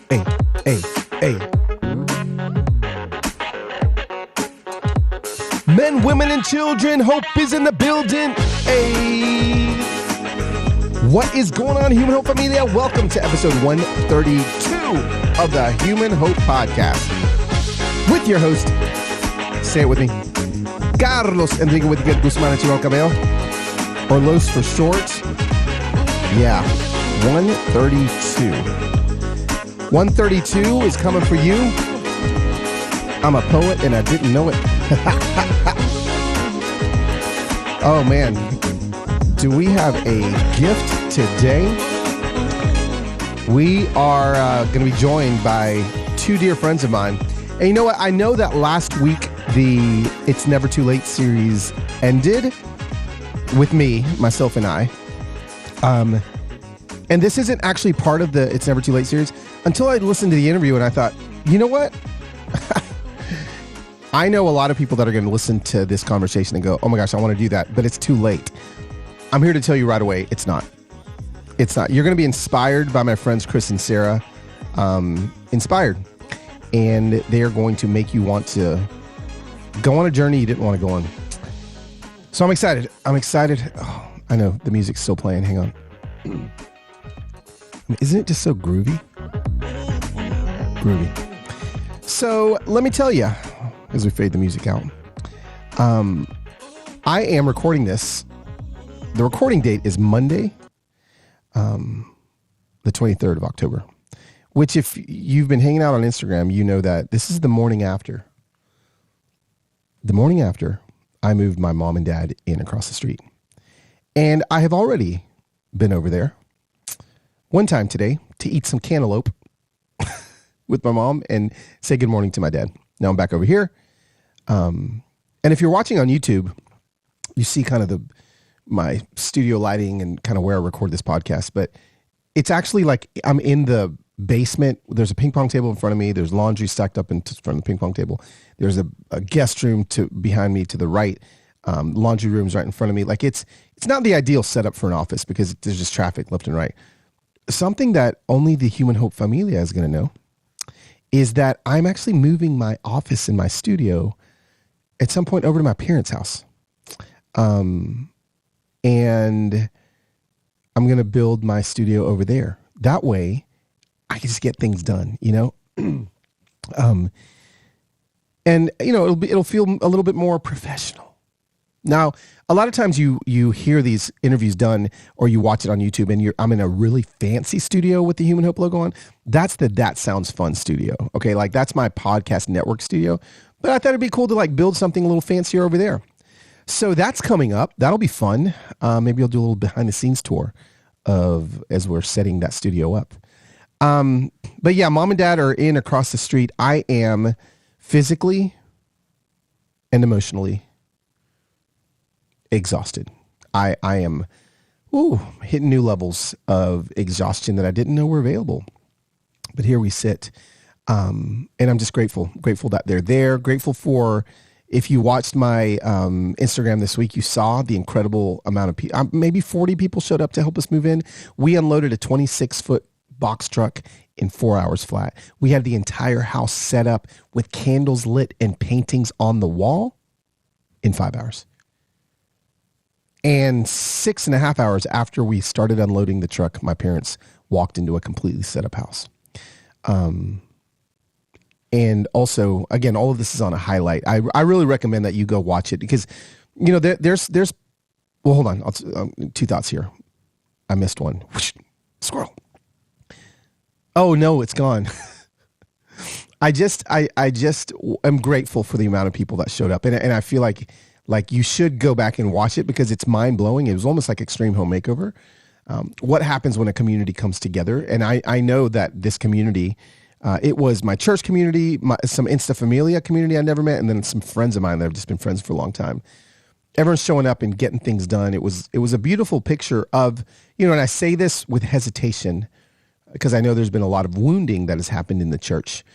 hey, hey, hey. Men, women, and children, hope is in the building. Hey. What is going on, Human Hope Familia? Welcome to episode 132 of the Human Hope Podcast. With your host, say it with me, Carlos Enrique with Good Guzman Chihuahua Cabello, or Los for short. Yeah, 132. 132 is coming for you. I'm a poet and I didn't know it. Oh man, do we have a gift today? We are going to be joined by two dear friends of mine. And you know what? I know that last week the It's Never Too Late series ended with me, myself, and I. And this isn't actually part of the It's Never Too Late series until I listened to the interview and I thought, you know what? I know a lot of people that are going to listen to this conversation and go, oh my gosh, I want to do that, but it's too late. I'm here to tell you right away, it's not. It's not. You're going to be inspired by my friends Chris and Sara. Inspired. And they are going to make you want to go on a journey you didn't want to go on. So I'm excited. Oh, I know the music's still playing. Hang on. Isn't it just so groovy? Groovy. So let me tell you, as we fade the music out, I am recording this. The recording date is Monday, the 23rd of October, which if you've been hanging out on Instagram, you know that this is the morning after. The morning after I moved my mom and dad in across the street. And I have already been over there one time today to eat some cantaloupe with my mom and say good morning to my dad. Now I'm back over here. And if you're watching on YouTube, you see kind of my studio lighting and kind of where I record this podcast, but it's actually like I'm in the basement. There's a ping pong table in front of me. There's laundry stacked up in front of the ping pong table. There's a guest room behind me to the right. Laundry room's right in front of me. Like it's not the ideal setup for an office because there's just traffic left and right. Something that only the Human Hope Familia is going to know is that I'm actually moving my office in my studio at some point over to my parents' house. And I'm going to build my studio over there. That way I can just get things done, you know? And you know, it'll feel a little bit more professional. Now, a lot of times you hear these interviews done or you watch it on YouTube and I'm in a really fancy studio with the Human Hope logo on. That's the That Sounds Fun studio. Okay. Like that's my podcast network studio, but I thought it'd be cool to like build something a little fancier over there. So that's coming up. That'll be fun. Maybe I'll do a little behind the scenes tour as we're setting that studio up. But yeah, mom and dad are in across the street. I am physically and emotionally exhausted. I am hitting new levels of exhaustion that I didn't know were available. But here we sit. And I'm just grateful that they're there. Grateful for, if you watched my Instagram this week, you saw the incredible amount of people. Maybe 40 people showed up to help us move in. We unloaded a 26-foot box truck in 4 hours flat. We had the entire house set up with candles lit and paintings on the wall in 5 hours. And 6.5 hours after we started unloading the truck, my parents walked into a completely set up house. And also, again, all of this is on a highlight. I really recommend that you go watch it because, you know, there's well, hold on. Two thoughts here. I missed one. Whoosh, squirrel. Oh no, it's gone. I just am grateful for the amount of people that showed up. And I feel like you should go back and watch it because it's mind blowing. It was almost like Extreme Home Makeover. What happens when a community comes together? And I know that this community, it was my church community, some Insta Familia community I never met, and then some friends of mine that have just been friends for a long time. Everyone's showing up and getting things done. It was a beautiful picture of, you know, and I say this with hesitation because I know there's been a lot of wounding that has happened in the church,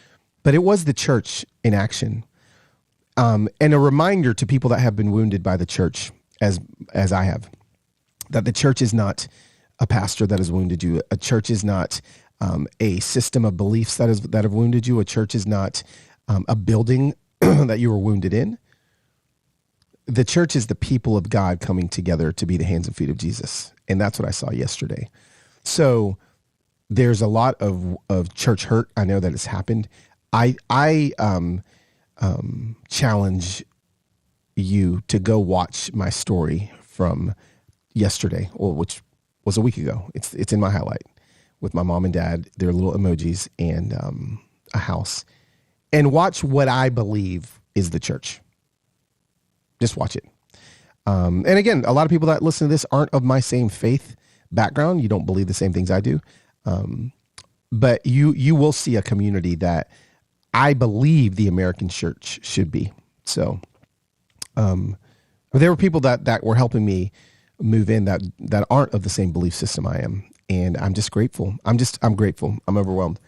but it was the church in action. And a reminder to people that have been wounded by the church, as I have, that the church is not a pastor that has wounded you. A church is not a system of beliefs that have wounded you. A church is not a building that you were wounded in. The church is the people of God coming together to be the hands and feet of Jesus. And that's what I saw yesterday. So there's a lot of church hurt. I know that it's happened. I challenge you to go watch my story from yesterday, which was a week ago. It's in my highlight with my mom and dad, their little emojis, and a house. And watch what I believe is the church. Just watch it. And again, a lot of people that listen to this aren't of my same faith background. You don't believe the same things I do. But you will see a community that I believe the American church should be. So there were people that were helping me move in that aren't of the same belief system I am. And I'm just grateful. I'm grateful. I'm overwhelmed.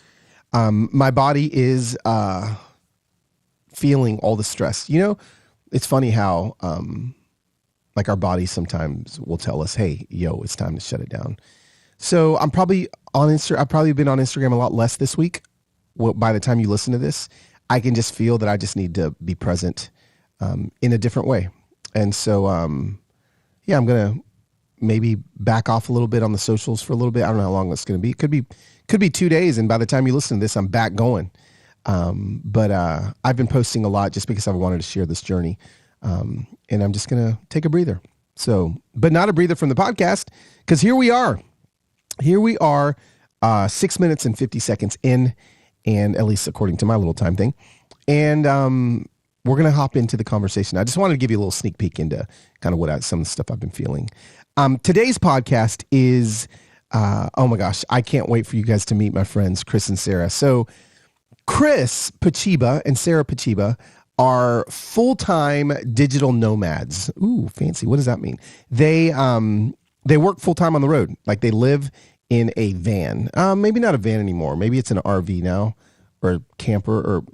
My body is feeling all the stress. You know, it's funny how like our bodies sometimes will tell us, hey, it's time to shut it down. So I'm probably on Instagram. I've probably been on Instagram a lot less this week. Well, by the time you listen to this, I can just feel that I just need to be present in a different way. And so, I'm going to maybe back off a little bit on the socials for a little bit. I don't know how long that's going to be. It could be 2 days. And by the time you listen to this, I'm back going. But I've been posting a lot just because I wanted to share this journey. And I'm just going to take a breather. So, but not a breather from the podcast, because here we are, 6 minutes and 50 seconds in, and at least according to my little time thing. And we're going to hop into the conversation. I just wanted to give you a little sneak peek into kind of some of the stuff I've been feeling. Today's podcast is, oh my gosh, I can't wait for you guys to meet my friends, Chris and Sara. So Chris Pachiba and Sara Pachiba are full-time digital nomads. Ooh, fancy. What does that mean? They work full-time on the road. Like they live in a van. Maybe not a van anymore. Maybe it's an RV now, or camper, or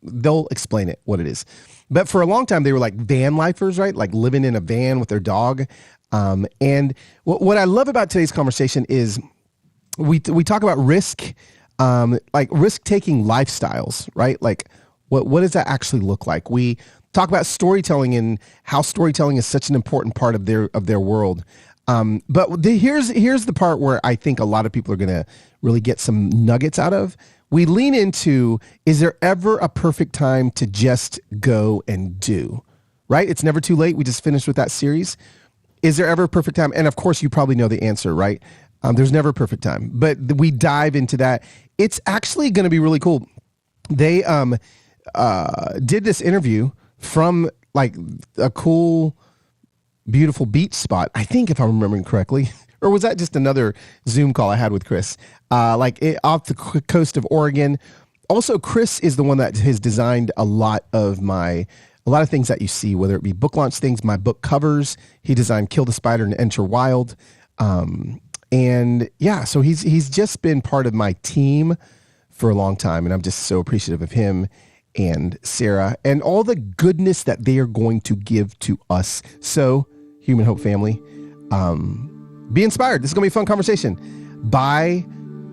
they'll explain it, what it is. But for a long time, they were like van lifers, right? Like living in a van with their dog. And what I love about today's conversation is we talk about risk, like risk-taking lifestyles, right? Like what does that actually look like? We talk about storytelling and how storytelling is such an important part of their world. But here's the part where I think a lot of people are going to really get some nuggets out of. We lean into, is there ever a perfect time to just go and do, right? It's never too late. We just finished with that series. Is there ever a perfect time? And of course, you probably know the answer, right? There's never a perfect time, but we dive into that. It's actually going to be really cool. They did this interview from like a cool, beautiful beach spot, I think, if I'm remembering correctly. Or was that just another Zoom call I had with Chris? Off the coast of Oregon. Also, Chris is the one that has designed a lot of things that you see, whether it be book launch things, my book covers. He designed Kill the Spider and Enter Wild. And yeah, so he's just been part of my team for a long time. And I'm just so appreciative of him and Sara and all the goodness that they are going to give to us. So, Human Hope family, be inspired. This is going to be a fun conversation by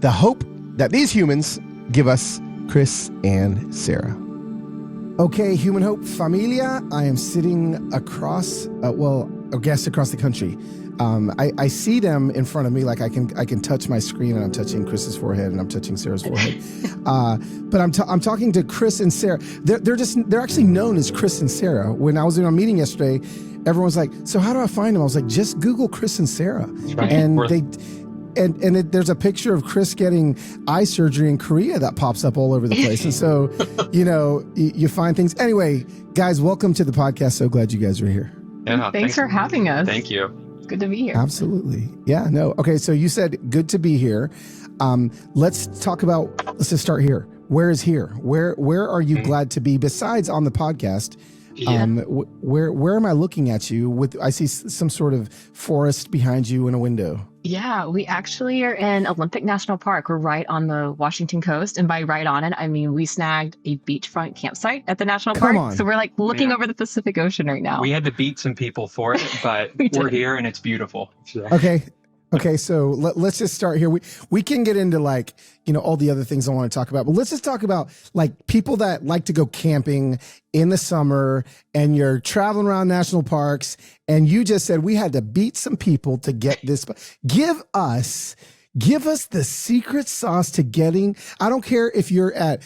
the hope that these humans give us, Chris and Sara. Okay, Human Hope familia, I am sitting across, a guest across the country. I see them in front of me, like I can touch my screen, and I'm touching Chris's forehead and I'm touching Sarah's forehead. But I'm talking to Chris and Sara. They're actually known as Chris and Sara. When I was in a meeting yesterday, everyone's like, "So how do I find them?" I was like, "Just Google Chris and Sara." Right. And there's a picture of Chris getting eye surgery in Korea that pops up all over the place. And so, you find things. Anyway, guys, welcome to the podcast. So glad you guys are here. Yeah, thanks for having us. Thank you. Good to be here. Absolutely. Yeah, no. Okay, so you said good to be here. Let's just start here. Where is here? Where are you glad to be besides on the podcast? Yeah. Where am I looking at you? I see some sort of forest behind you in a window. Yeah, we actually are in Olympic National Park. We're right on the Washington coast. And by right on it, I mean we snagged a beachfront campsite at the national park. So we're like looking over the Pacific Ocean right now. We had to beat some people for it, but we're here and it's beautiful. So. Okay. Okay, so let's just start here. We can get into like, all the other things I want to talk about, but let's just talk about like people that like to go camping in the summer and you're traveling around national parks and you just said we had to beat some people to get this. Give us the secret sauce to getting, I don't care if you're at,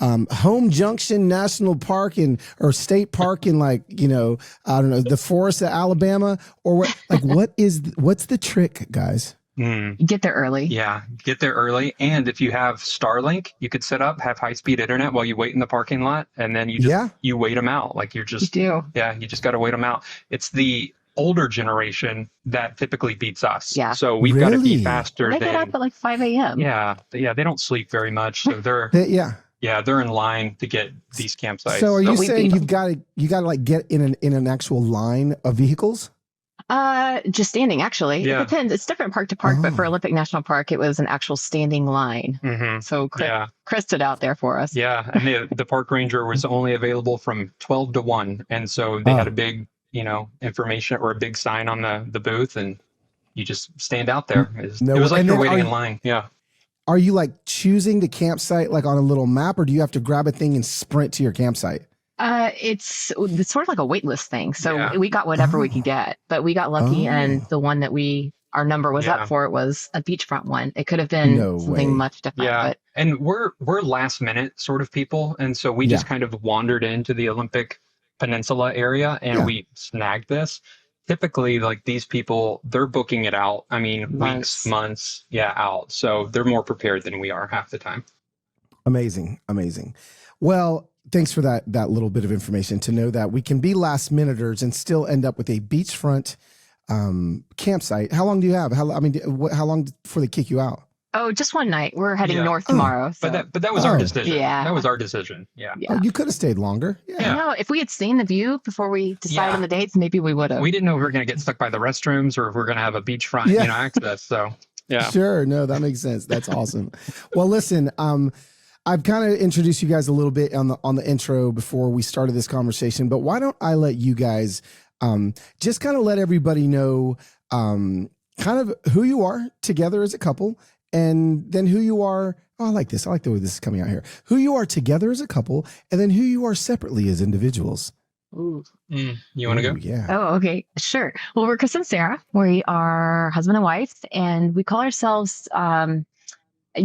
Home Junction National Park or State Park in like, I don't know, the forest of Alabama or what, like, what's the trick, guys? Get there early. Yeah, get there early. And if you have Starlink, you could have high-speed internet while you wait in the parking lot. And then you wait them out. Like you just got to wait them out. It's the older generation that typically beats us. Yeah. So we've got to be faster. They get up at like 5 a.m. Yeah. They don't sleep very much. So they're they're in line to get these campsites. So are you saying you got to like get in an actual line of vehicles? Just standing, actually. Yeah. It depends. It's different park to park, but for Olympic National Park, it was an actual standing line. Mm-hmm. So Chris stood out there for us. Yeah. And the park ranger was only available from 12 to 1. And so they had a big, information or a big sign on the booth, and you just stand out there. It was like you're waiting in line. Yeah. Are you like choosing the campsite like on a little map, or do you have to grab a thing and sprint to your campsite? It's sort of like a wait list thing. So we got whatever we could get, but we got lucky, and the one that our number was up for, it was a beachfront one. It could have been something much different. Yeah, but and we're last minute sort of people, and so we just kind of wandered into the Olympic Peninsula area, and we snagged this. Typically, like these people, they're booking it out. I mean, weeks, months, out. So they're more prepared than we are half the time. Amazing. Well, thanks for that little bit of information to know that we can be last minuters and still end up with a beachfront campsite. How long do you have? How long before they kick you out? Oh, just one night. We're heading north tomorrow. So. But that was our decision. Yeah. That was our decision. Yeah. Oh, you could have stayed longer. Yeah. No, if we had seen the view before we decided on the dates, maybe we would have. We didn't know if we were going to get stuck by the restrooms or if we we're going to have a beachfront, access. So, yeah. Sure. No, that makes sense. That's awesome. Well, listen, I've kind of introduced you guys a little bit on the intro before we started this conversation, but why don't I let you guys just kind of let everybody know kind of who you are together as a couple, and then who you are. Oh, I like this. I like the way this is coming out here. Who you are together as a couple, and then who you are separately as individuals. Ooh. You want to go? Yeah. Oh, okay. Sure. Well, we're Chris and Sarah. We are husband and wife, and we call ourselves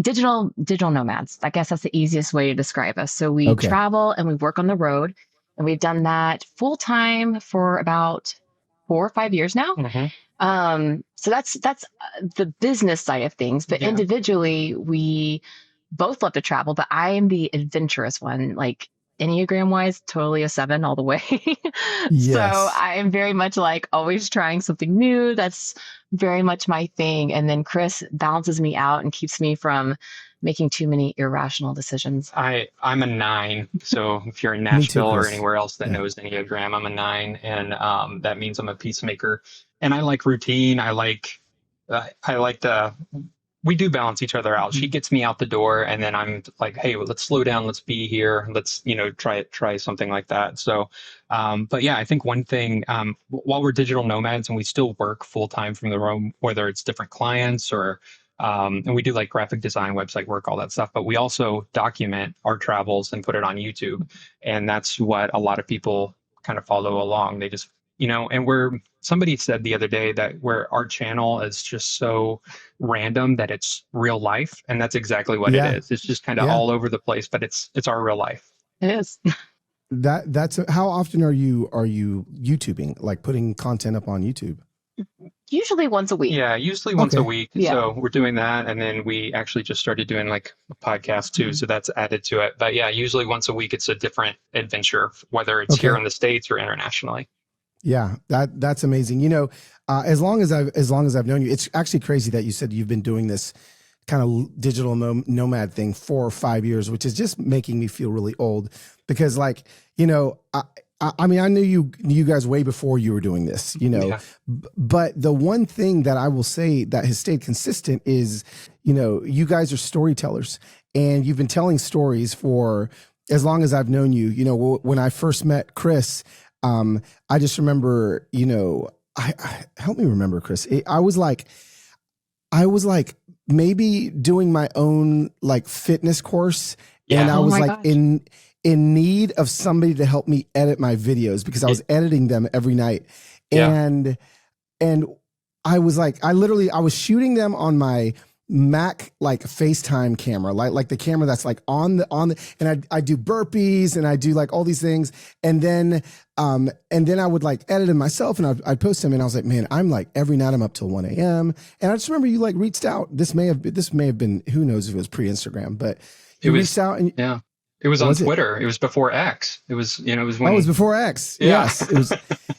digital nomads. I guess that's the easiest way to describe us. So we travel and we work on the road, and we've done that full time for about 4 or 5 years now. Mm-hmm. So that's the business side of things, but individually we both love to travel, but I am the adventurous one, like Enneagram wise, totally a 7 all the way. So I am very much like always trying something new. That's very much my thing. And then Chris balances me out and keeps me from making too many irrational decisions. I'm a 9. So if you're in Nashville or anywhere else that knows Enneagram, I'm a 9. And that means I'm a peacemaker. And I like routine. I like we do balance each other out. She gets me out the door, and then I'm like, hey, let's slow down. Let's be here. Let's, try something like that. So, but yeah, I think one thing, while we're digital nomads and we still work full time from the room, whether it's different clients or, and we do like graphic design, website work, all that stuff, but we also document our travels and put it on YouTube. And that's what a lot of people kind of follow along. They just, and somebody said the other day that where our channel is just so random that it's real life. And that's exactly what it is. It's just kind of all over the place, but it's our real life. It is. That's how often are you YouTubing, like putting content up on YouTube? Usually once a week. Yeah, usually once a week. Yeah. So we're doing that. And then we actually just started doing like a podcast too. So that's added to it. But yeah, usually once a week, it's a different adventure, whether it's here in the States or internationally. Yeah, that's amazing. As long as I've known you, it's actually crazy that you said you've been doing this kind of digital nomad thing 4 or 5 years, which is just making me feel really old because like, I mean, I knew you guys way before you were doing this, but the one thing that I will say that has stayed consistent is, you guys are storytellers, and you've been telling stories for as long as I've known you. When I first met Chris, I just remember, help me remember, Chris. I was like, I was like maybe doing my own like fitness course, and Yeah. I Oh was my like gosh. in need of somebody to help me edit my videos because I was editing them every night. Yeah. And I was like, I was shooting them on my Mac like FaceTime camera, like the camera that's like on the, and I do burpees and I do like all these things, and then I would like edit them myself and I'd post them, and I was like, man, I'm like every night I'm up till 1 a.m. And I just remember you like reached out. This may have been, who knows if it was pre-Instagram, but It you was, reached out and yeah. It was what on was it? Twitter. It was before X. It was, it was Oh, it was when, before X. yeah. Yes,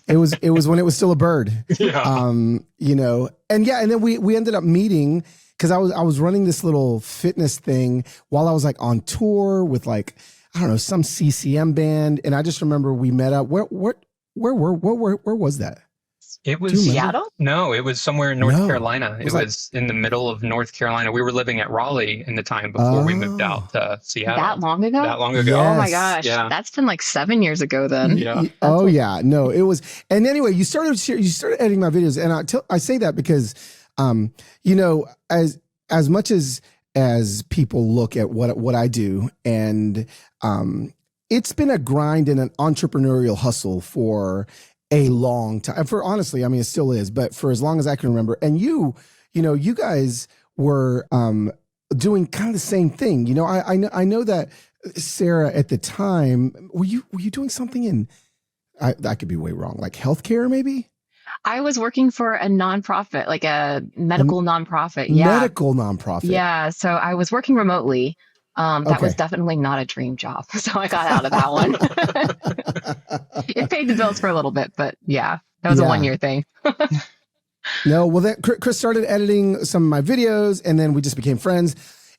it was when it was still a bird. Yeah. And yeah, and then we ended up meeting because I was running this little fitness thing while I was like on tour with like, I don't know, some CCM band, and I just remember we met up. Where was that? It Do you was, remember? Seattle? no, it was somewhere in North No, Carolina. it It was like, was in the middle of North Carolina. We were living at Raleigh in the time before we moved oh, out to That Seattle. long ago? That long ago. Oh my yes. gosh. Yeah. That's been like 7 years ago then. Yeah. That's Oh a, yeah, no, it was. And anyway, you started editing my videos, and I say that because, um, you know, as much as people look at what I do, and it's been a grind and an entrepreneurial hustle for a long time. For honestly, I mean, it still is, but for as long as I can remember. And you guys were doing kind of the same thing. You know, I know that Sarah at the time, were you doing something in, I could be way wrong, like healthcare maybe? I was working for a nonprofit, like a A medical nonprofit. Yeah. medical nonprofit. Yeah. So I was working remotely. That was Okay. definitely not a dream job. So I got out of that one. It paid the bills for a little bit, but yeah, that was a one Yeah. year thing. No, well, then Chris started editing some of my videos, and then we just became friends.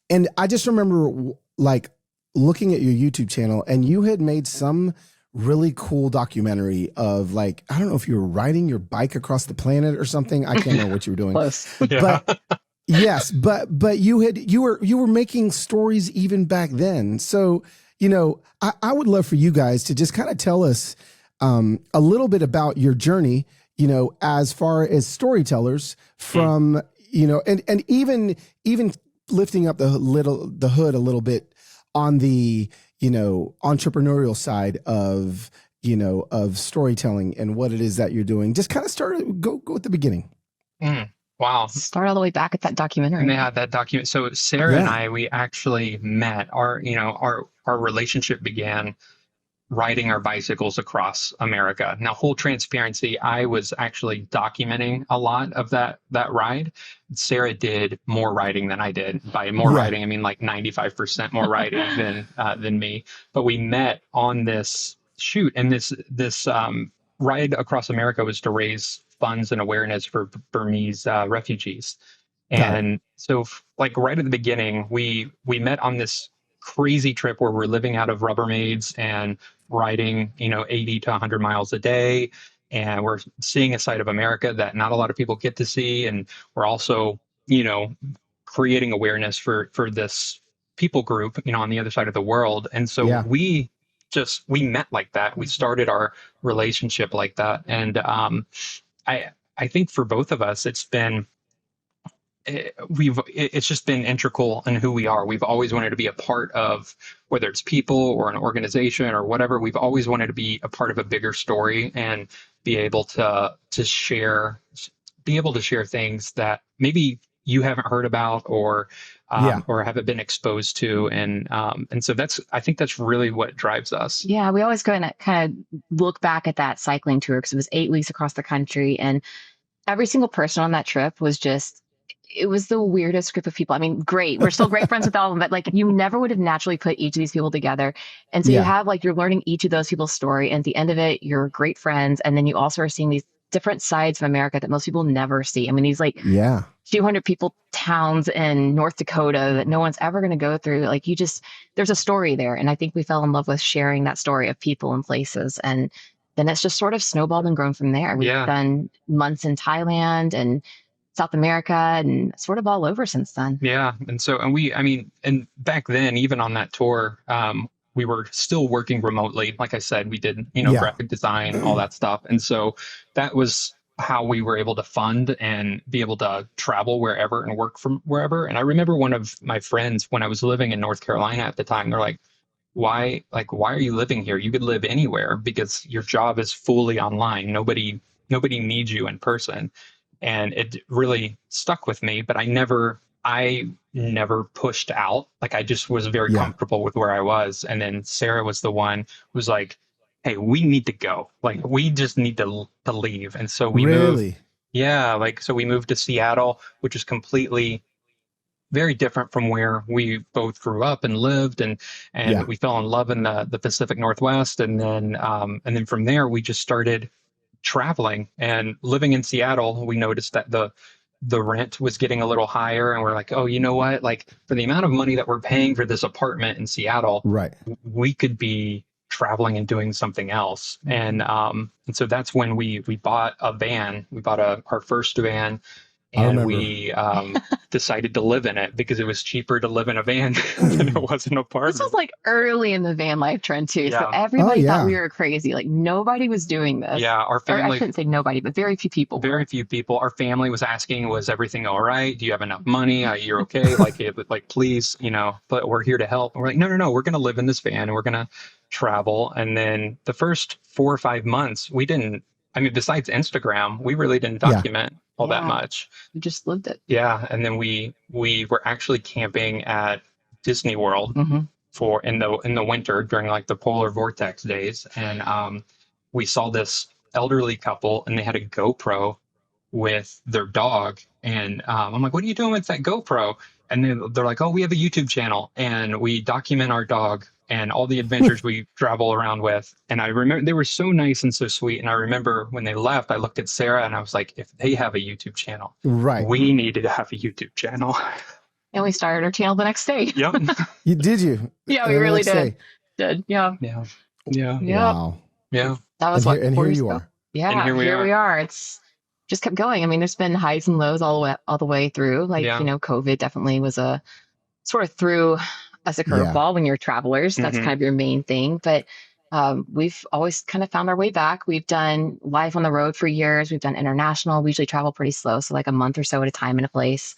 And I just remember like looking at your YouTube channel, and you had made some really cool documentary of like, I don't know if you were riding your bike across the planet or something. I can't remember what you were doing, Close. Yeah. but yes, but you were making stories even back then. So, I would love for you guys to just kind of tell us a little bit about your journey, as far as storytellers from, and even lifting up the hood a little bit on the, entrepreneurial side of storytelling and what it is that you're doing. Just kind of go at the beginning. Mm. Wow. Start all the way back at that And documentary. they had that document. So Sarah and Yeah. I, we actually met. Our relationship began riding our bicycles across America. Now, full transparency, I was actually documenting a lot of that ride. Sarah did more riding than I did. By more Yeah. riding, I mean like 95% more riding than me. But we met on this shoot, and this ride across America was to raise funds and awareness for Burmese refugees. Got it. And so, like right at the beginning, we met on this crazy trip where we're living out of Rubbermaids and riding, 80 to 100 miles a day. And we're seeing a side of America that not a lot of people get to see. And we're also, you know, creating awareness for this people group, on the other side of the world. And so Yeah. we met like that. We started our relationship like that. And I think for both of us, it's just been integral in who we are. We've always wanted to be a part of, whether it's people or an organization or whatever. We've always wanted to be a part of a bigger story and be able to share, things that maybe you haven't heard about Yeah. or haven't been exposed to. And so I think that's really what drives us. Yeah, we always go and kind of look back at that cycling tour because it was 8 weeks across the country, and every single person on that trip was just, it was the weirdest group of people. I mean, great. We're still great friends with all of them, but like you never would have naturally put each of these people together. And so you Yeah. have like, you're learning each of those people's story. And at the end of it, you're great friends. And then you also are seeing these different sides of America that most people never see. I mean, these like Yeah. 200 people towns in North Dakota that no one's ever going to go through. Like there's a story there. And I think we fell in love with sharing that story of people and places. And then it's just sort of snowballed and grown from there. We've Yeah. done months in Thailand and South America and sort of all over since then. Yeah. And back then, even on that tour, we were still working remotely. Like I said, we did, Yeah. graphic design, all that stuff. And so that was how we were able to fund and be able to travel wherever and work from wherever. And I remember one of my friends when I was living in North Carolina at the time, they're why are you living here? You could live anywhere because your job is fully online. Nobody needs you in person. And it really stuck with me, but I never pushed out. Like I just was very Yeah. comfortable with where I was. And then Sarah was the one who was like, hey, we need to go. Like we just need to leave. And so we moved. Really? Yeah, like so we moved to Seattle, which is completely very different from where we both grew up and lived, and Yeah. we fell in love in the Pacific Northwest, and then from there we just started traveling and living in Seattle. We noticed that the rent was getting a little higher, and we're like, oh, you know what? Like for the amount of money that we're paying for this apartment in Seattle, Right. we could be traveling and doing something else. And so that's when we bought a van. We bought our first van, I and remember. we decided to live in it because it was cheaper to live in a van than it was an apartment. This was like early in the van life trend too. So Yeah. everybody Oh, yeah. thought we were crazy. Like nobody was doing this. Yeah, our Or I family, shouldn't say nobody, but very few people were. very few people. Our family was asking, "Was everything all right? Do you have enough money? You're okay? Like, please, But we're here to help." And we're like, "No, no, no. We're going to live in this van and we're going to travel." And then the first 4 or 5 months, we didn't. I mean, besides Instagram, we really didn't Yeah. document all that Yeah. much. We just lived it. Yeah, and then we were actually camping at Disney World Mm-hmm. for in the winter during like the polar vortex days, and we saw this elderly couple and they had a GoPro with their dog, and I'm like, what are you doing with that GoPro? And they're like, oh, we have a YouTube channel and we document our dog and all the adventures we travel around with. And I remember they were so nice and so sweet. And I remember when they left, I looked at Sarah and I was like, if they have a YouTube channel, Right. we needed to have a YouTube channel. And we started our channel the next day. Yep. Did you? Yeah, we The really next did. day? Yeah. Yeah. Yeah. Yeah. Wow. Yeah. That was And what here, and 4 here years you ago. are. Yeah, And here we are. It's just kept going. I mean, there's been highs and lows all the way through. Like, Yeah. COVID definitely was a sort of threw us a curveball when you're travelers. That's Mhm. kind of your main thing. But we've always kind of found our way back. We've done live on the road for years. We've done international. We usually travel pretty slow, so like a month or so at a time in a place.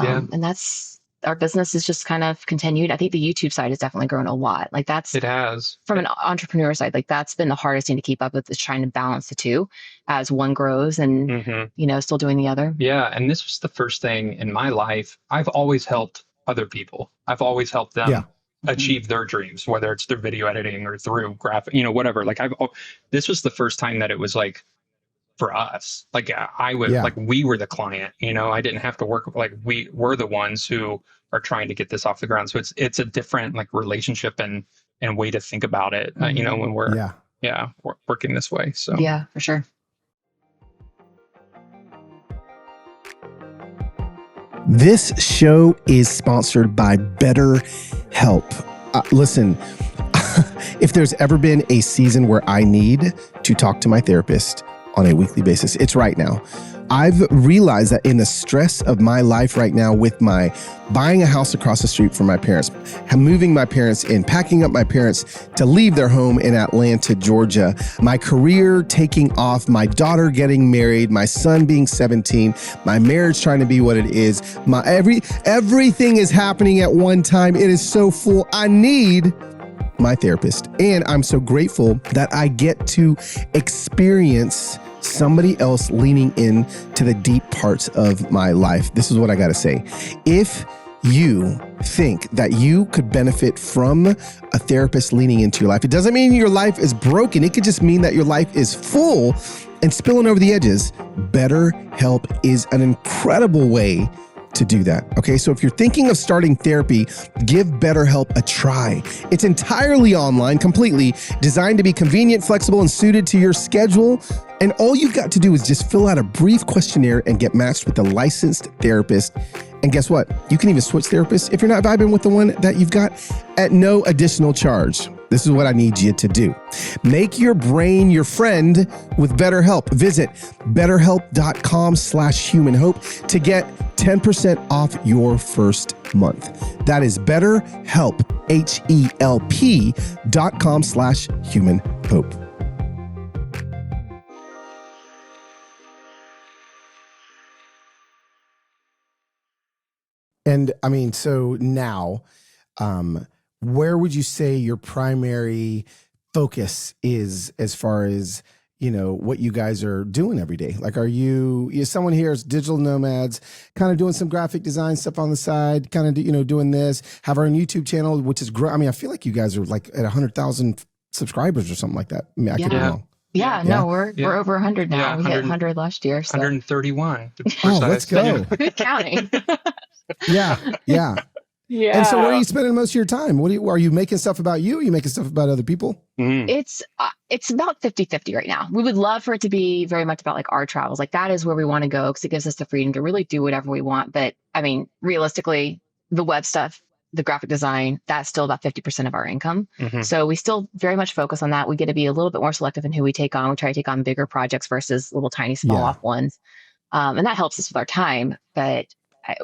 Yeah. And that's our business is just kind of continued. I think the YouTube side has definitely grown a lot. Like that's It has. from an entrepreneur side, like that's been the hardest thing to keep up with is trying to balance the two as one grows and, Mm-hmm. still doing the other. Yeah. And this was the first thing in my life. I've always helped other people. I've always helped them Yeah. achieve their dreams, whether it's through video editing or through graphic, whatever. Like this was the first time that it was like for us, like I would, Yeah. like we were the client, I didn't have to work. Like we were the ones who are trying to get this off the ground. So it's a different like relationship and way to think about it, when we're, we're working this way. So Yeah, for sure. This show is sponsored by BetterHelp. Listen, if there's ever been a season where I need to talk to my therapist on a weekly basis, it's right now. I've realized that in the stress of my life right now with my buying a house across the street from my parents, moving my parents in, packing up my parents to leave their home in Atlanta, Georgia, my career taking off, my daughter getting married, my son being 17, my marriage trying to be what it is, everything is happening at one time. It is so full. I need my therapist. And I'm so grateful that I get to experience somebody else leaning in to the deep parts of my life. This is what I got to say. If you think that you could benefit from a therapist leaning into your life, it doesn't mean your life is broken. It could just mean that your life is full and spilling over the edges. BetterHelp is an incredible way to do that. Okay, so if you're thinking of starting therapy, give BetterHelp a try. It's entirely online, completely designed to be convenient, flexible, and suited to your schedule. And all you've got to do is just fill out a brief questionnaire and get matched with a licensed therapist. And guess what? You can even switch therapists if you're not vibing with the one that you've got at no additional charge. This is what I need you to do. Make your brain your friend with BetterHelp. Visit betterhelp.com/humanhope to get 10% off your first month. That is BetterHelp, HELP.com/humanhope. And I mean, so now, where would you say your primary focus is as far as, what you guys are doing every day? Like, is someone here is digital nomads, kind of doing some graphic design stuff on the side, kind of, doing this, have our own YouTube channel, which is great. I mean, I feel like you guys are like at 100,000 subscribers or something like that. I mean, I could be wrong. Yeah, no, we're over 100 now. Yeah, we hit 100 last year. So. 131. To be Oh, let's go. Who's counting? Yeah. Yeah. And so where are you spending most of your time? Are you making stuff about you? Are you making stuff about other people? It's about 50-50 right now. We would love for it to be very much about like our travels. Like that is where we want to go because it gives us the freedom to really do whatever we want. But I mean, realistically, the web stuff, the graphic design, that's still about 50% of our income. So we still very much focus on that. We get to be a little bit more selective in who we take on. We try to take on bigger projects versus little tiny small off ones. And that helps us with our time. But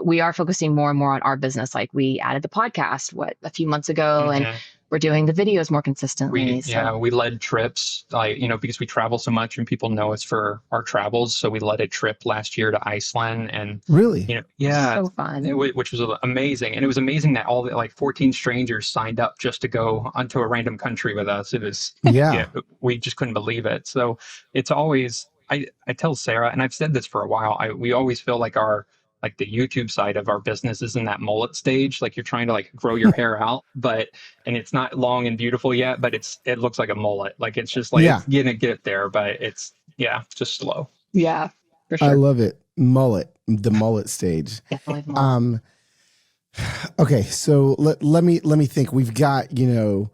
we are focusing more and more on our business. Like we added the podcast, a few months ago, and we're doing the videos more consistently. We led trips, because we travel so much and people know us for our travels. So we led a trip last year to Iceland and really, so fun, which was amazing. And it was amazing that all the 14 strangers signed up just to go onto a random country with us. It was, we just couldn't believe it. So it's always, I tell Sarah, and I've said this for a while, we always feel like the YouTube side of our business is in that mullet stage. Like you're trying to grow your hair out, and it's not long and beautiful yet, but it looks like a mullet. Like it's just it's gonna get there, but it's just slow. Yeah, for sure. I love it. The mullet stage. Definitely. Okay. So let me think. We've got, a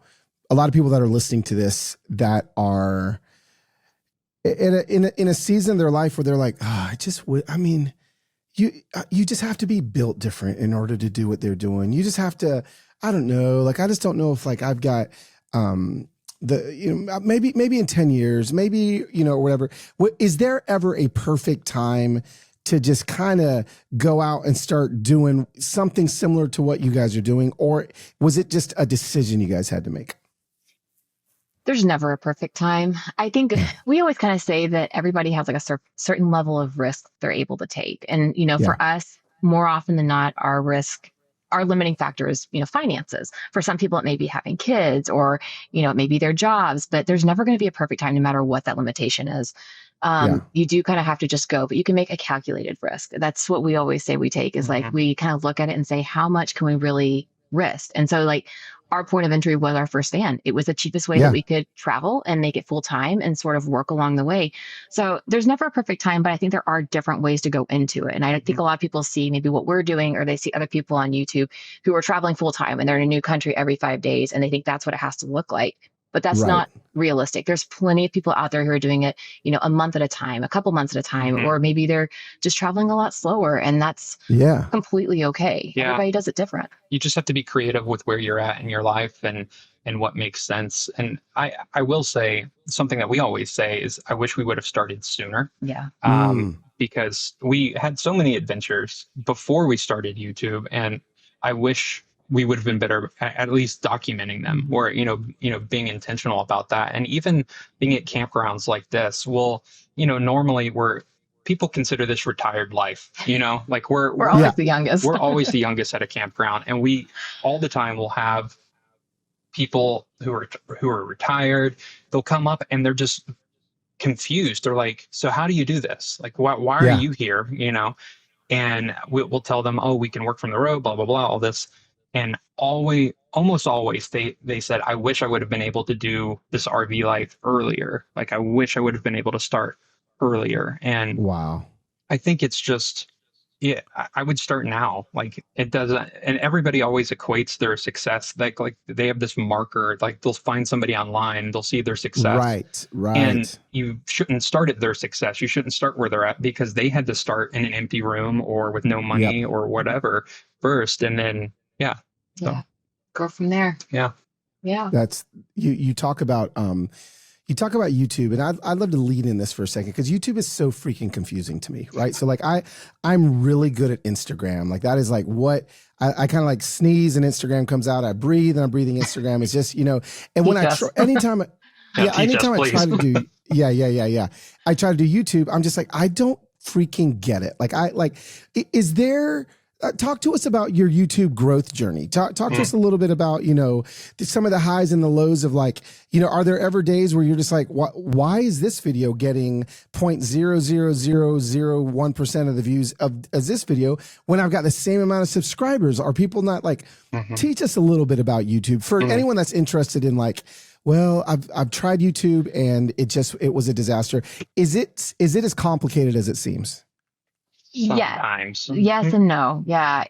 lot of people that are listening to this that are in a season of their life where they're like, you just have to be built different in order to do what they're doing. You just have to, I don't know, I just don't know if I've got maybe in 10 years, maybe, or whatever. Is there ever a perfect time to just kind of go out and start doing something similar to what you guys are doing? Or was it just a decision you guys had to make? There's never a perfect time. I think we always kind of say that everybody has a certain level of risk they're able to take. And, for us, more often than not, our limiting factor is, finances. For some people, it may be having kids or, it may be their jobs, but there's never going to be a perfect time no matter what that limitation is. You do kind of have to just go, but you can make a calculated risk. That's what we always say we take is we kind of look at it and say, how much can we really risk? And so our point of entry was our first van. It was the cheapest way that we could travel and make it full time and sort of work along the way. So there's never a perfect time, but I think there are different ways to go into it. And I think a lot of people see maybe what we're doing, or they see other people on YouTube who are traveling full time and they're in a new country every 5 days. And they think that's what it has to look like. But that's not realistic. There's plenty of people out there who are doing it, a month at a time, a couple months at a time, or maybe they're just traveling a lot slower, and that's completely okay. Yeah. Everybody does it different. You just have to be creative with where you're at in your life and what makes sense. And I will say something that we always say is I wish we would have started sooner. Yeah. Because we had so many adventures before we started YouTube, and I wish we would have been better at least documenting them, or being intentional about that. And even being at campgrounds like this, normally people consider this retired life, we're always the youngest. We're always the youngest at a campground, and we all the time will have people who are retired. They'll come up and they're just confused. They're like, so how do you do this? Why are you here? And we'll tell them, oh, we can work from the road, blah, blah, blah, all this. And almost always they said, I wish I would have been able to do this RV life earlier. I wish I would have been able to start earlier. And wow, I think it's just, I would start now. It doesn't, and everybody always equates their success. Like they have this marker, they'll find somebody online, they'll see their success. Right. And you shouldn't start at their success. You shouldn't start where they're at, because they had to start in an empty room or with no money or whatever first. And then, go from there. That's you talk about YouTube, and I'd love to lead in this for a second, because YouTube is so freaking confusing to me, right? So I'm really good at Instagram. That is what I kind of sneeze and Instagram comes out. I breathe and I'm breathing Instagram. It's just, and when anytime I try to do, I try to do YouTube, I'm just I don't freaking get it. Is there talk to us about your YouTube growth journey. Talk to us a little bit about, some of the highs and the lows of like, are there ever days where you're just like, why is this video getting 0.00001% of the views as this video when I've got the same amount of subscribers? Are people not like, teach us a little bit about YouTube for anyone that's interested in like, well, I've tried YouTube and it was a disaster. Is it as complicated as it seems? Sometimes. Yes and no. Yeah.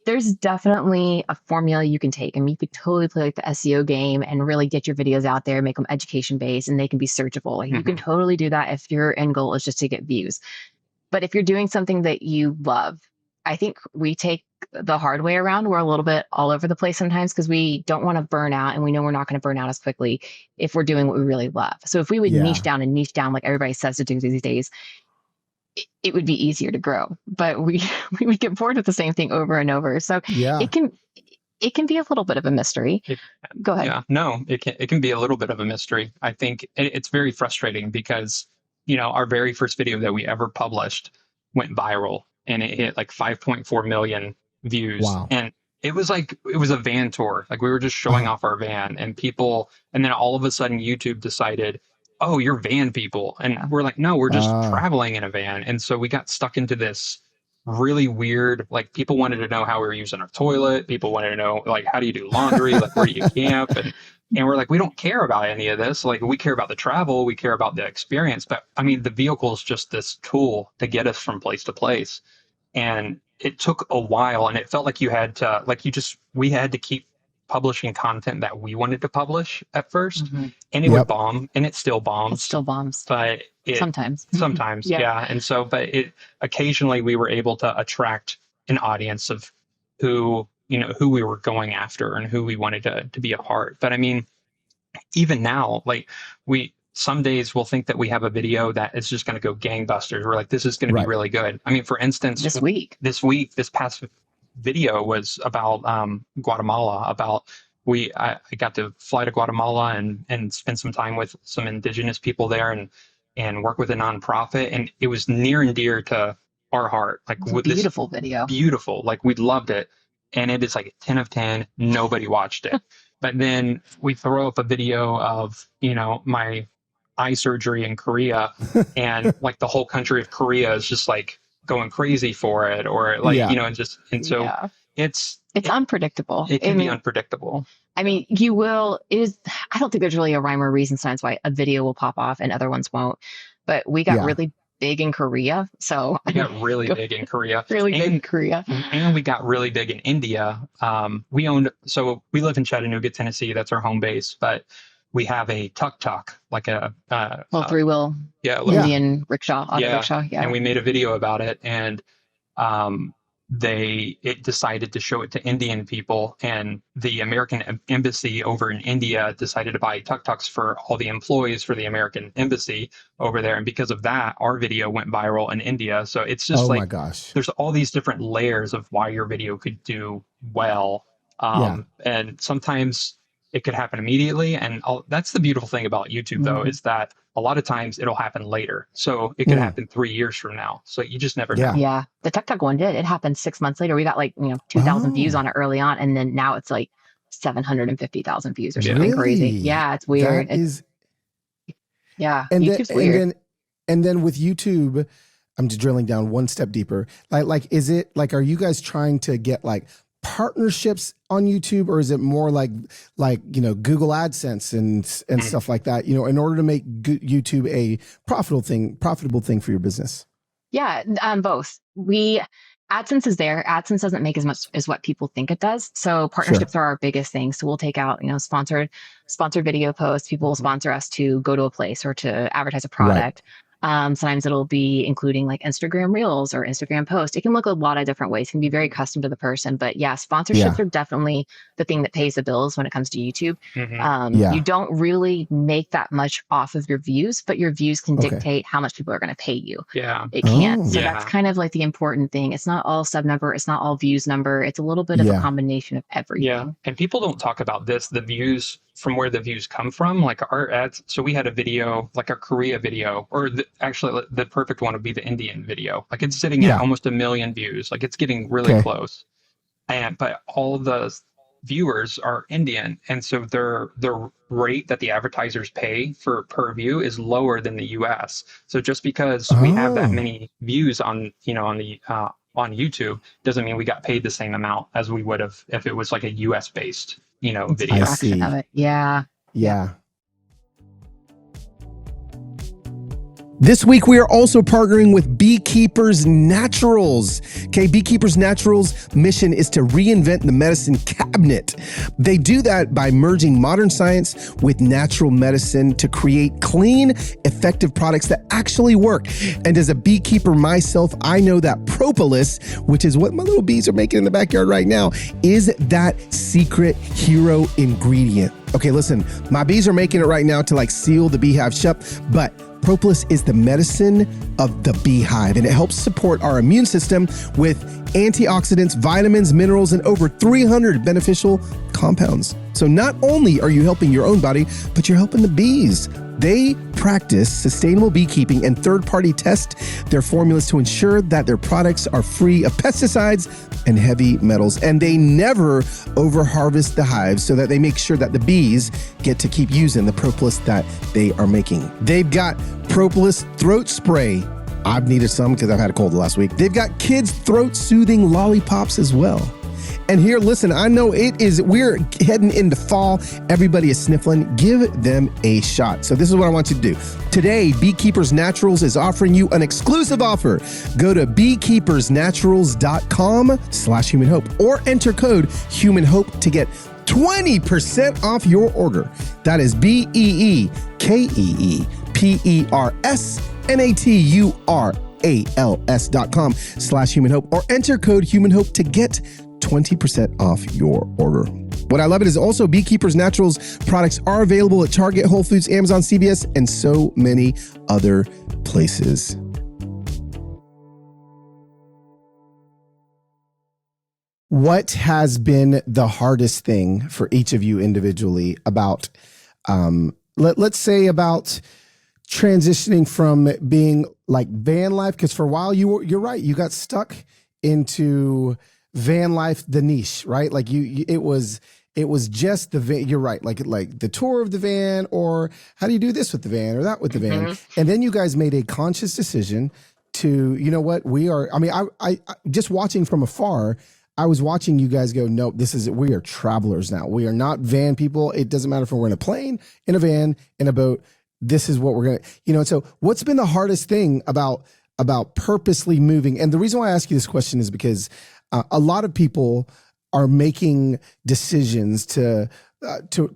There's definitely a formula you can take. I mean, you could totally play like the SEO game and really get your videos out there, make them education based, and they can be searchable. Like you can totally do that if your end goal is just to get views. But if you're doing something that you love, I think we take the hard way around. We're a little bit all over the place sometimes because we don't want to burn out, and we know we're not going to burn out as quickly if we're doing what we really love. So if we would niche down like everybody says to do these days, it would be easier to grow, but we would get bored with the same thing over and over. So it can be a little bit of a mystery. Go ahead. Yeah, no, it can be a little bit of a mystery. I think it's very frustrating because, our very first video that we ever published went viral and it hit like 5.4 million views. Wow. And it was a van tour. Like we were just showing off our van and then all of a sudden YouTube decided, oh, you're van people. And we're like, no, we're just traveling in a van. And so we got stuck into this really weird, like people wanted to know how we were using our toilet. People wanted to know, like, how do you do laundry? Like, where do you camp? And we're like, we don't care about any of this. Like, we care about the travel. We care about the experience. But I mean, the vehicle is just this tool to get us from place to place. And it took a while and it felt like we had to keep publishing content that we wanted to publish at first, and it would bomb, and it still bombs. It still bombs, but sometimes, yeah. And so, but occasionally we were able to attract an audience of who we were going after and who we wanted to be a part. But I mean, even now, like some days we'll think that we have a video that is just going to go gangbusters. We're like, this is going to be really good. I mean, for instance, this past video was about Guatemala. I got to fly to Guatemala and spend some time with some indigenous people there and work with a nonprofit, and it was near and dear to our heart. Like with beautiful video, beautiful. Like we loved it, and it is like a 10 of 10. Nobody watched it, but then we throw up a video of my eye surgery in Korea, and like the whole country of Korea is just like going crazy for it, or like it's unpredictable. It can be unpredictable. I mean, I don't think there's really a rhyme or reason sometimes why a video will pop off and other ones won't. But we got really big in Korea, so we got really big in Korea. Big in Korea, and we got really big in India. We live in Chattanooga, Tennessee. That's our home base, but we have a tuk-tuk, like a three-wheel Indian rickshaw, auto rickshaw. Yeah. And we made a video about it, and it decided to show it to Indian people, and the American embassy over in India decided to buy tuk-tuks for all the employees for the American embassy over there. And because of that, our video went viral in India. So it's just my gosh, there's all these different layers of why your video could do well. And sometimes it could happen immediately. And that's the beautiful thing about YouTube, though, is that a lot of times it'll happen later. So it could happen 3 years from now. So you just never know. Yeah. The tuk-tuk one did. It happened 6 months later. We got 2,000 views on it early on. And then now it's like 750,000 views or something crazy. Yeah, it's weird. YouTube's weird. And then with YouTube, I'm just drilling down one step deeper. Like, is it like, are you guys trying to get like partnerships on YouTube, or is it more like Google AdSense and stuff like that, in order to make YouTube a profitable thing for your business? Yeah, both. AdSense is there. AdSense doesn't make as much as what people think it does. So partnerships are our biggest thing. So we'll take out, sponsored video posts. People will sponsor us to go to a place or to advertise a product. Sometimes it'll be including like Instagram Reels or Instagram posts. It can look a lot of different ways. It can be very custom to the person. But yeah, sponsorships are definitely the thing that pays the bills when it comes to YouTube. You don't really make that much off of your views, but your views can dictate how much people are going to pay you. Yeah. It can. So that's kind of like the important thing. It's not all sub number. It's not all views number. It's a little bit of a combination of everything. Yeah. And people don't talk about this. The views from where the views come from, like our ads. So we had a video, like a Korea video, or actually the perfect one would be the Indian video. Like it's sitting at Yeah. almost 1 million views. Like it's getting really Okay. close. But all the viewers are Indian, and so their rate that the advertisers pay for per view is lower than the US. So just because we have that Oh, many views on, on YouTube doesn't mean we got paid the same amount as we would have if it was like a US based, It's a I video. fraction of see. it. Yeah. Yeah. This week, we are also partnering with Beekeeper's Naturals. Okay, Beekeeper's Naturals' mission is to reinvent the medicine cabinet. They do that by merging modern science with natural medicine to create clean, effective products that actually work. And as a beekeeper myself, I know that propolis, which is what my little bees are making in the backyard right now, is that secret hero ingredient. Okay, listen, my bees are making it right now to like seal the beehive shut, but propolis is the medicine of the beehive, and it helps support our immune system with antioxidants, vitamins, minerals, and over 300 beneficial compounds. So not only are you helping your own body, but you're helping the bees. They practice sustainable beekeeping and third-party test their formulas to ensure that their products are free of pesticides and heavy metals. And they never over-harvest the hives so that they make sure that the bees get to keep using the propolis that they are making. They've got propolis throat spray. I've needed some because I've had a cold last week. They've got kids' throat-soothing lollipops as well. And here, listen, I know we're heading into fall. Everybody is sniffling. Give them a shot. So this is what I want you to do. Today, Beekeepers Naturals is offering you an exclusive offer. Go to beekeepersnaturals.com/human hope or enter code human hope to get 20% off your order. That is beekeepersnaturals.com/human hope or enter code human hope to get 20% off your order. What I love it is also Beekeepers Naturals products are available at Target, Whole Foods, Amazon, CVS, and so many other places. What has been the hardest thing for each of you individually about, let's say about transitioning from being like van life? Because for a while you're right, you got stuck into van life, the niche, right? Like it was just the van. You're right, like the tour of the van, or how do you do this with the van or that with the van? And then you guys made a conscious decision to, you know what, we are. I mean, I just watching from afar, I was watching you guys go, nope, we are travelers now. We are not van people. It doesn't matter if we're in a plane, in a van, in a boat. This is what we're gonna, And so, what's been the hardest thing about purposely moving? And the reason why I ask you this question is because a lot of people are making decisions to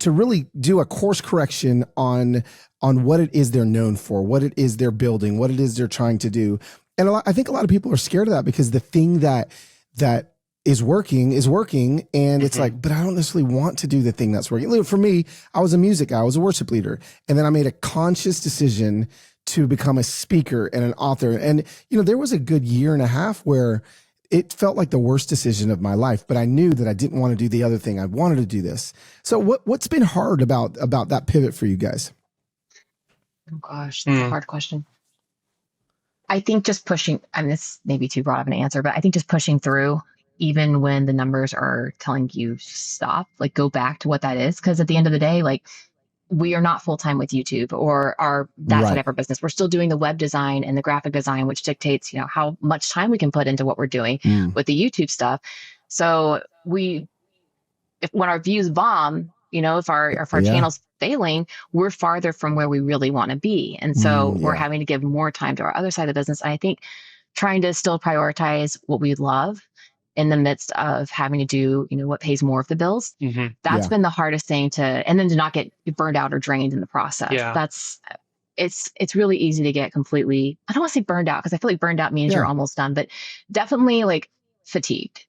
really do a course correction on what it is they're known for, what it is they're building, what it is they're trying to do. And I think a lot of people are scared of that because the thing that is working, and it's like, but I don't necessarily want to do the thing that's working. For me, I was a music guy, I was a worship leader, and then I made a conscious decision to become a speaker and an author. And there was a good year and a half where it felt like the worst decision of my life, but I knew that I didn't want to do the other thing. I wanted to do this. So what's been hard about that pivot for you guys? Oh gosh, that's a hard question. I think just pushing, this may be too broad of an answer, but I think just pushing through, even when the numbers are telling you stop, like go back to what that is. Because at the end of the day, like we are not full-time with YouTube or that side of our business. We're still doing the web design and the graphic design, which dictates, how much time we can put into what we're doing with the YouTube stuff. So when our views bomb, if our channel's failing, we're farther from where we really want to be. And so we're having to give more time to our other side of the business. And I think trying to still prioritize what we love in the midst of having to do, what pays more of the bills. That's been the hardest thing and then to not get burned out or drained in the process. Yeah. It's really easy to get completely, I don't want to say burned out because I feel like burned out means you're almost done, but definitely like fatigued.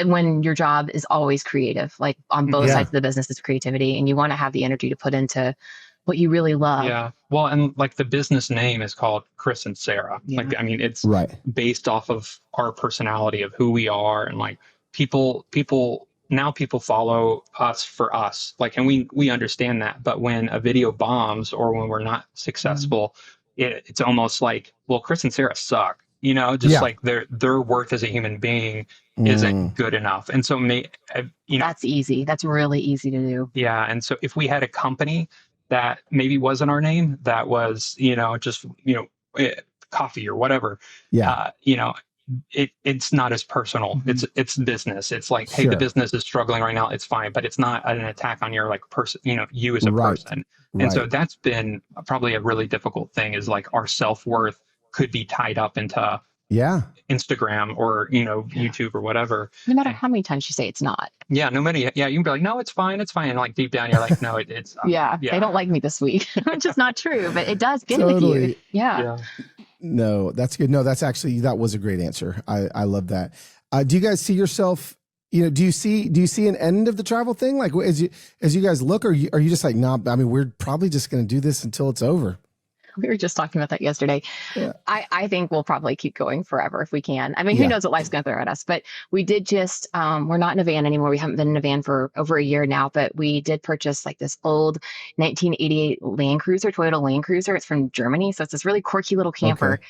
When your job is always creative, like on both sides of the business is creativity, and you want to have the energy to put into what you really love. Yeah. Well, and like the business name is called Chris and Sarah. Yeah. Like, it's based off of our personality of who we are. And like people now people follow us for us. Like, and we understand that. But when a video bombs or when we're not successful, it's almost like, well, Chris and Sarah suck. Just Yeah. like their worth as a human being Mm. isn't good enough. And so, That's easy. That's really easy to do. yeah. And so if we had a company that maybe wasn't our name, that was, just, coffee or whatever, Yeah. it's not as personal. It's business. It's like, hey, the Sure. business is struggling right now. It's fine, but it's not an attack on your like person, you as a Right. person. And so Right. that's been probably a really difficult thing, is like our self-worth could be tied up into Yeah. Instagram or, YouTube or whatever. No matter how many times you say it's not. Yeah. No matter, yeah. You can be like, no, it's fine. It's fine. And like deep down, you're like, no, it's Yeah, they don't like me this week, which is not true, but it does get with you. Totally. Yeah. No, that's good. No, that was a great answer. I love that. Do you guys see yourself, do you see an end of the travel thing? Like as you guys look, or are you just like, nah, I mean, we're probably just going to do this until it's over. We were just talking about that yesterday. Yeah. I think we'll probably keep going forever if we can. I mean, Yeah. who knows what life's going to throw at us, but we did just, we're not in a van anymore. We haven't been in a van for over a year now, but we did purchase like this old 1988 Land Cruiser, Toyota Land Cruiser. It's from Germany. So it's this really quirky little camper. Okay.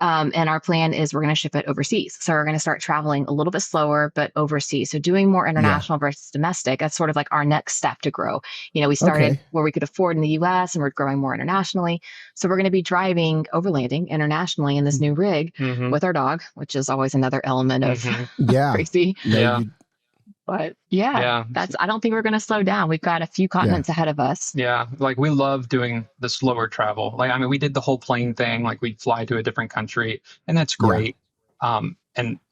And our plan is we're going to ship it overseas. So we're going to start traveling a little bit slower, but overseas. So doing more international versus domestic. That's sort of like our next step to grow. We started where we could afford in the US and we're growing more internationally. So we're going to be driving, overlanding internationally in this new rig with our dog, which is always another element of crazy. Yeah. But yeah, I don't think we're going to slow down. We've got a few continents ahead of us. Yeah. Like we love doing the slower travel. Like, I mean, we did the whole plane thing. Like we'd fly to a different country and that's great. And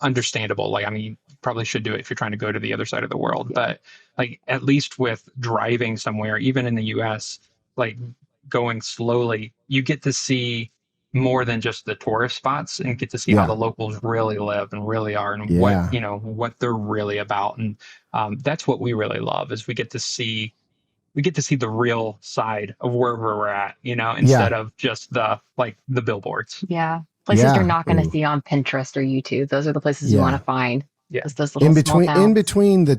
understandable. Like, I mean, you probably should do it if you're trying to go to the other side of the world, but like, at least with driving somewhere, even in the US, like going slowly, you get to see more than just the tourist spots and get to see how the locals really live and really are and what they're really about. And that's what we really love, is we get to see the real side of wherever we're at, instead of just the billboards. Yeah. Places you're not going to see on Pinterest or YouTube. Those are the places you want to find. Yeah. Those little in between the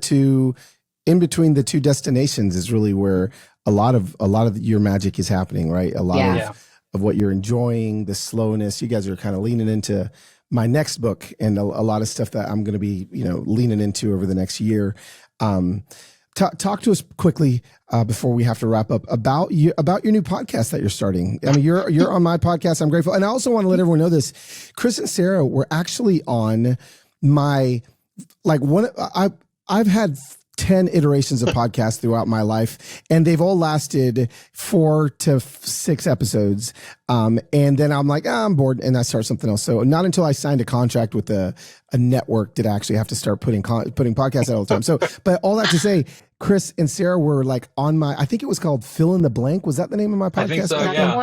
two destinations is really where a lot of your magic is happening, right? A lot of what you're enjoying, the slowness. You guys are kind of leaning into my next book and a lot of stuff that I'm going to be, leaning into over the next year. Talk to us quickly before we have to wrap up about your new podcast that you're starting. I mean, you're on my podcast. I'm grateful, and I also want to let everyone know this. Chris and Sarah were actually on my I've had 10 iterations of podcasts throughout my life, and they've all lasted 4 to 6 episodes. And then I'm like, I'm bored, and I start something else. So not until I signed a contract with a network did I actually have to start putting podcasts out all the time. So, but all that to say, Chris and Sarah were like on my, I think it was called Fill in the Blank. Was that the name of my podcast? I think so.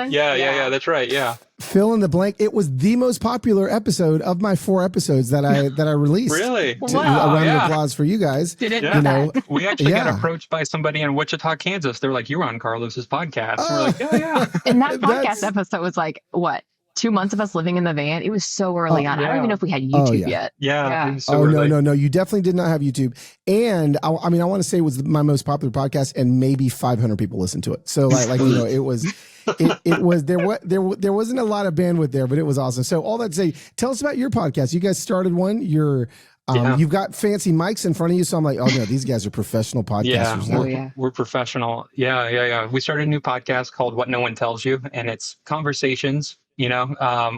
Yeah. That's right. Yeah. Fill in the Blank. It was the most popular episode of my 4 episodes that I released. Really? A round of applause for you guys. Didn't know. We actually got approached by somebody in Wichita, Kansas. They're like, "You were on Carlos's podcast." And we're like, yeah. And that podcast episode was like, what? 2 months of us living in the van. It was so early on. I don't even know if we had YouTube yet. Yeah. So no. You definitely did not have YouTube. And I want to say it was my most popular podcast, and maybe 500 people listened to it. So it was, there wasn't a lot of bandwidth there, but it was awesome. So all that to say, tell us about your podcast. You guys started one. You've got fancy mics in front of you. So I'm like, oh no, these guys are professional podcasters. We're professional. Yeah. We started a new podcast called What No One Tells You. And it's conversations,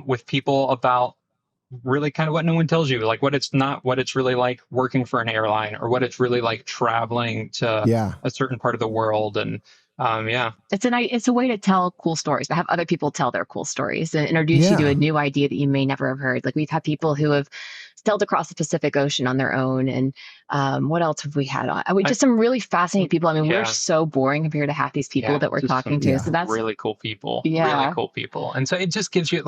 with people about really kind of what no one tells you, like what it's really like working for an airline, or what it's really like traveling to a certain part of the world. And it's a way to tell cool stories, to have other people tell their cool stories and introduce you to a new idea that you may never have heard. Like we've had people who have sailed across the Pacific Ocean on their own. And what else have we had on? Just some really fascinating people. I mean, we're so boring compared to half these people that we're talking to. So that's really cool people. Yeah. Really cool people. And so it just gives you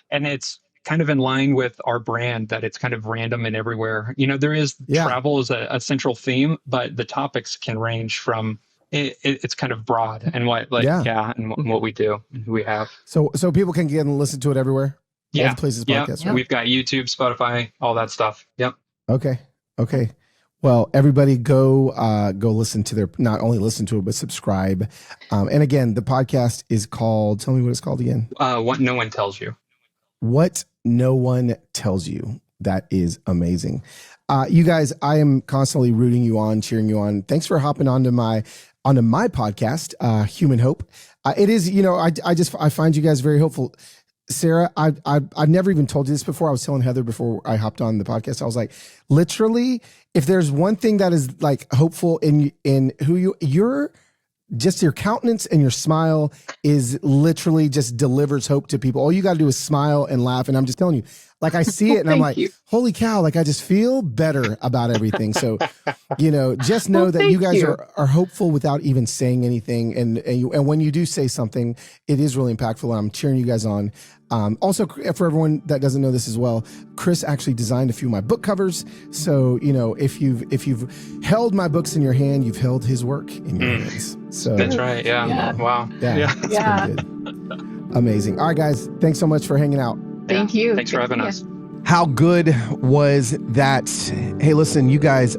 and it's kind of in line with our brand, that it's kind of random and everywhere. There is travel is a central theme, but the topics can range from it's kind of broad and what we do and who we have. So people can get and listen to it everywhere. Yeah. All the places podcasts. Right? We've got YouTube, Spotify, all that stuff. Yep. Okay. Well, everybody go listen to their, not only listen to it, but subscribe. And again, the podcast is called, tell me what it's called again. What No One Tells You. What No One Tells You. That is amazing. You guys, I am constantly rooting you on, cheering you on. Thanks for hopping onto my podcast, Human Hope. It is, I find you guys very hopeful. Sara, I've never even told you this before. I was telling Heather before I hopped on the podcast. I was like, literally, if there's one thing that is like hopeful in who you're just your countenance and your smile is literally just delivers hope to people. All you got to do is smile and laugh. And I'm just telling you, like, I see it and I'm like, holy cow, like I just feel better about everything. So, just know that you guys are hopeful without even saying anything. And when you do say something, it is really impactful. And I'm cheering you guys on. Also, for everyone that doesn't know this as well, Chris actually designed a few of my book covers. So, if you've held my books in your hand, you've held his work in your hands. So that's right. Yeah. Wow. Yeah. Pretty good. Amazing. All right, guys. Thanks so much for hanging out. Thank you. Thanks for having us. How good was that? Hey, listen, you guys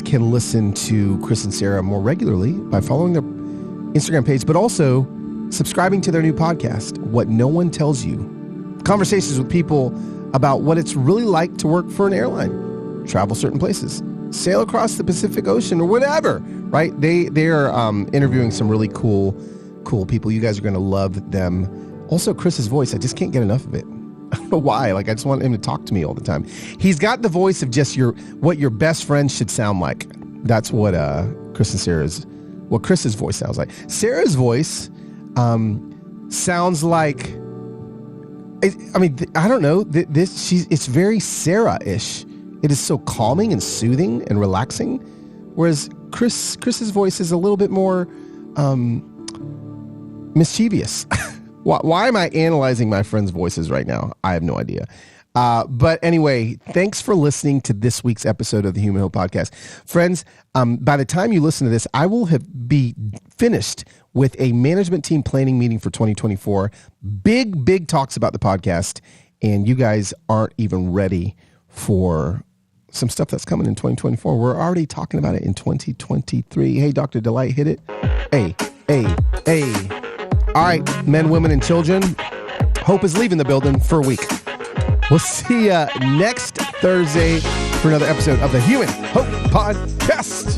can listen to Chris and Sara more regularly by following their Instagram page, but also subscribing to their new podcast, What No One Tells You. Conversations with people about what it's really like to work for an airline, travel certain places, sail across the Pacific Ocean or whatever, right? They are interviewing some really cool people. You guys are going to love them. Also, Chris's voice, I just can't get enough of it. I don't know why. Like, I just want him to talk to me all the time. He's got the voice of just what your best friend should sound like. That's what Chris's voice sounds like. Sarah's voice sounds like, I don't know. It's very Sarah-ish. It is so calming and soothing and relaxing. Whereas Chris's voice is a little bit more mischievous. Why am I analyzing my friends' voices right now? I have no idea. But anyway, thanks for listening to this week's episode of the Human Hope Podcast. Friends, by the time you listen to this, I will be finished with a management team planning meeting for 2024. Big talks about the podcast. And you guys aren't even ready for some stuff that's coming in 2024. We're already talking about it in 2023. Hey, Dr. Delight, hit it. Hey. All right, men, women, and children, Hope is leaving the building for a week. We'll see you next Thursday for another episode of the Human Hope Podcast.